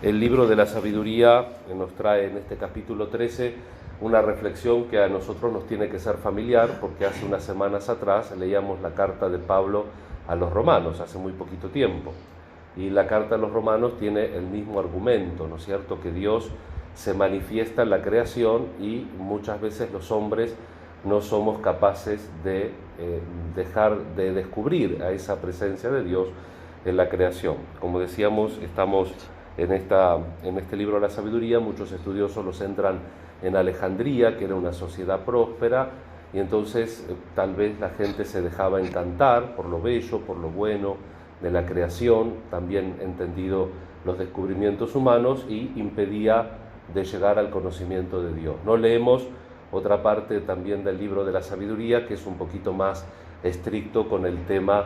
El libro de la sabiduría nos trae en este capítulo 13 una reflexión que a nosotros nos tiene que ser familiar, porque hace unas semanas atrás leíamos la carta de Pablo a los romanos, hace muy poquito tiempo. Y la carta a los romanos tiene el mismo argumento, ¿no es cierto?, que Dios se manifiesta en la creación y muchas veces los hombres no somos capaces de dejar de descubrir a esa presencia de Dios en la creación. Como decíamos, estamos en este libro de la sabiduría. Muchos estudiosos lo centran en Alejandría, que era una sociedad próspera, y entonces tal vez la gente se dejaba encantar por lo bello, por lo bueno de la creación, también entendido los descubrimientos humanos, y impedía de llegar al conocimiento de Dios. No leemos otra parte también del libro de la sabiduría, que es un poquito más estricto con el tema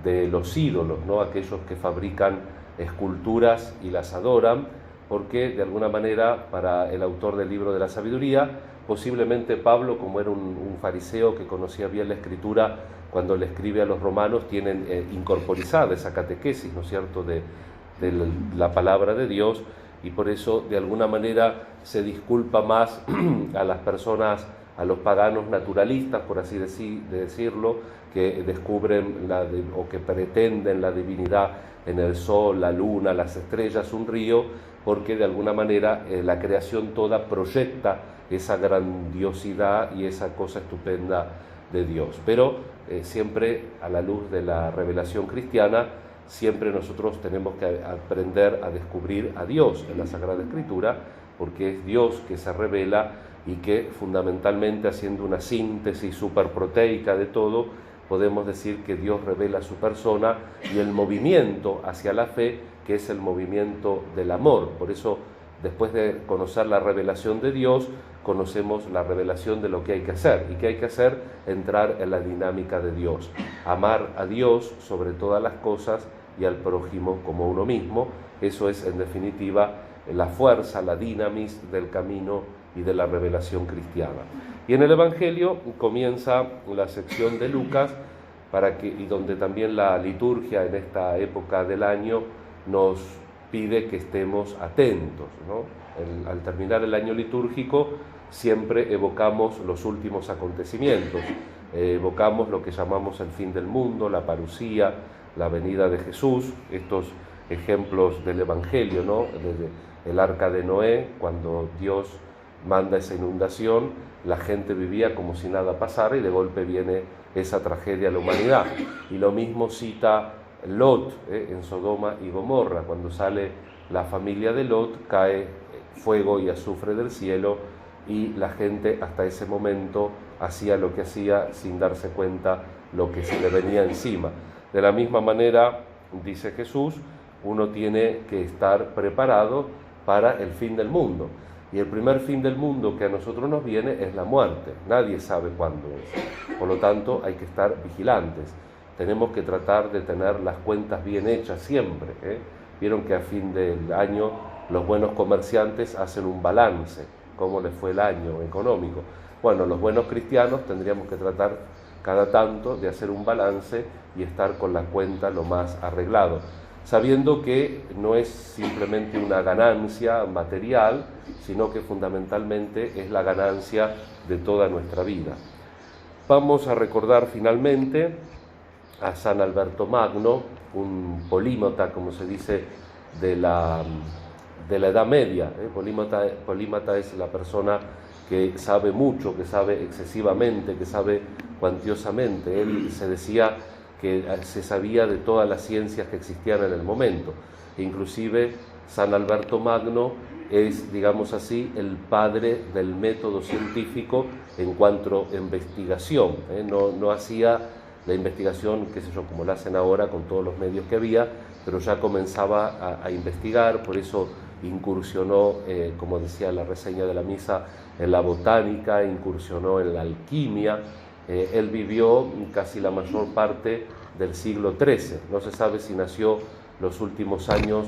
de los ídolos, ¿no? Aquellos que fabrican esculturas y las adoran, porque de alguna manera para el autor del libro de la sabiduría, posiblemente Pablo, como era un fariseo que conocía bien la escritura, cuando le escribe a los romanos, tienen incorporizada esa catequesis, ¿no es cierto?, de la palabra de Dios, y por eso de alguna manera se disculpa más a las personas, a los paganos naturalistas, por así decirlo, que descubren o que pretenden la divinidad en el sol, la luna, las estrellas, un río, porque de alguna manera la creación toda proyecta esa grandiosidad y esa cosa estupenda de Dios. Pero siempre a la luz de la revelación cristiana, siempre nosotros tenemos que aprender a descubrir a Dios en la Sagrada Escritura, porque es Dios que se revela y que fundamentalmente, haciendo una síntesis superproteica de todo, podemos decir que Dios revela su persona y el movimiento hacia la fe, que es el movimiento del amor. Por eso, después de conocer la revelación de Dios, conocemos la revelación de lo que hay que hacer. ¿Y qué hay que hacer? Entrar en la dinámica de Dios. Amar a Dios sobre todas las cosas y al prójimo como uno mismo. Eso es, en definitiva, la fuerza, la dinamis del camino y de la revelación cristiana. Y en el Evangelio comienza la sección de Lucas, y donde también la liturgia en esta época del año nos pide que estemos atentos, ¿no? Al terminar el año litúrgico siempre evocamos los últimos acontecimientos, evocamos lo que llamamos el fin del mundo, la parusía, la venida de Jesús, estos ejemplos del Evangelio, ¿no? Desde el arca de Noé, cuando Dios manda esa inundación, la gente vivía como si nada pasara y de golpe viene esa tragedia a la humanidad. Y lo mismo cita Lot en Sodoma y Gomorra, cuando sale la familia de Lot, cae fuego y azufre del cielo y la gente hasta ese momento hacía lo que hacía sin darse cuenta lo que se le venía encima. De la misma manera, dice Jesús, uno tiene que estar preparado para el fin del mundo. Y el primer fin del mundo que a nosotros nos viene es la muerte. Nadie sabe cuándo es. Por lo tanto, hay que estar vigilantes. Tenemos que tratar de tener las cuentas bien hechas siempre, ¿eh? Vieron que a fin del año los buenos comerciantes hacen un balance, cómo les fue el año económico. Bueno, los buenos cristianos tendríamos que tratar cada tanto de hacer un balance y estar con la cuenta lo más arreglado, sabiendo que no es simplemente una ganancia material, sino que fundamentalmente es la ganancia de toda nuestra vida. Vamos a recordar finalmente a San Alberto Magno, un polímata, como se dice, de la Edad Media. Polímata es la persona que sabe mucho, que sabe excesivamente, que sabe cuantiosamente. Él se decía que se sabía de todas las ciencias que existían en el momento. Inclusive San Alberto Magno es, digamos así, el padre del método científico en cuanto a investigación. No hacía la investigación, qué sé yo, como la hacen ahora con todos los medios que había, pero ya comenzaba a investigar. Por eso incursionó, como decía la reseña de la misa, en la botánica, incursionó en la alquimia. Él vivió casi la mayor parte del siglo XIII. No se sabe si nació los últimos años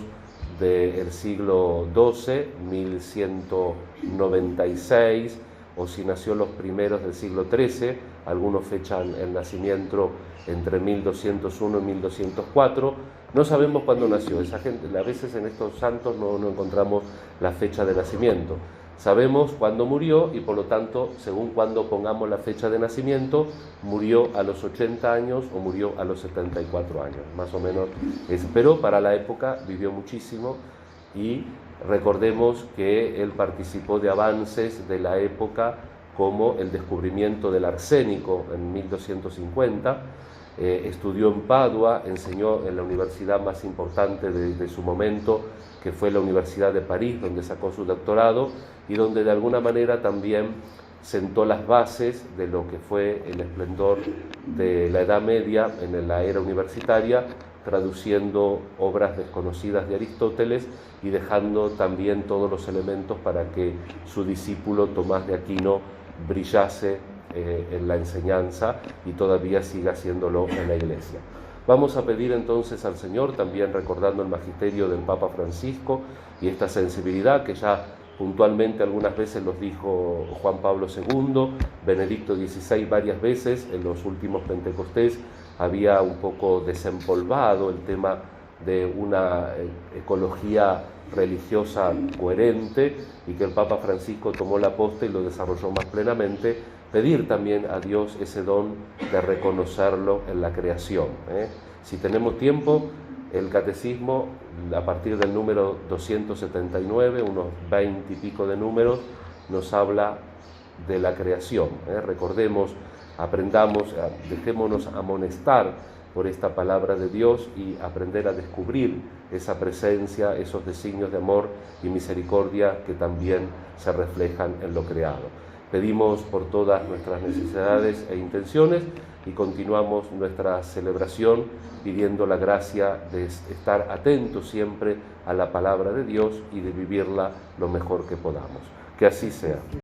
del siglo XII, 1196, o si nació los primeros del siglo XIII, algunos fechan el nacimiento entre 1201 y 1204, no sabemos cuándo nació, esa gente, a veces en estos santos no encontramos la fecha de nacimiento. Sabemos cuándo murió y por lo tanto, según cuándo pongamos la fecha de nacimiento, murió a los 80 años o murió a los 74 años, más o menos. Pero para la época vivió muchísimo y recordemos que él participó de avances de la época como el descubrimiento del arsénico en 1250, estudió en Padua, enseñó en la universidad más importante de su momento, que fue la Universidad de París, donde sacó su doctorado y donde de alguna manera también sentó las bases de lo que fue el esplendor de la Edad Media en la era universitaria, traduciendo obras desconocidas de Aristóteles y dejando también todos los elementos para que su discípulo Tomás de Aquino brillase en la enseñanza y todavía siga haciéndolo en la Iglesia. Vamos a pedir entonces al Señor, también recordando el magisterio del Papa Francisco y esta sensibilidad que ya puntualmente algunas veces los dijo Juan Pablo II, Benedicto XVI varias veces, en los últimos Pentecostés había un poco desempolvado el tema de una ecología religiosa coherente y que el Papa Francisco tomó la posta y lo desarrolló más plenamente, pedir también a Dios ese don de reconocerlo en la creación. Si tenemos tiempo, el catecismo, a partir del número 279, unos 20 y pico de números, nos habla de la creación. Recordemos, aprendamos, dejémonos amonestar por esta palabra de Dios y aprender a descubrir esa presencia, esos designios de amor y misericordia que también se reflejan en lo creado. Pedimos por todas nuestras necesidades e intenciones y continuamos nuestra celebración pidiendo la gracia de estar atentos siempre a la palabra de Dios y de vivirla lo mejor que podamos. Que así sea.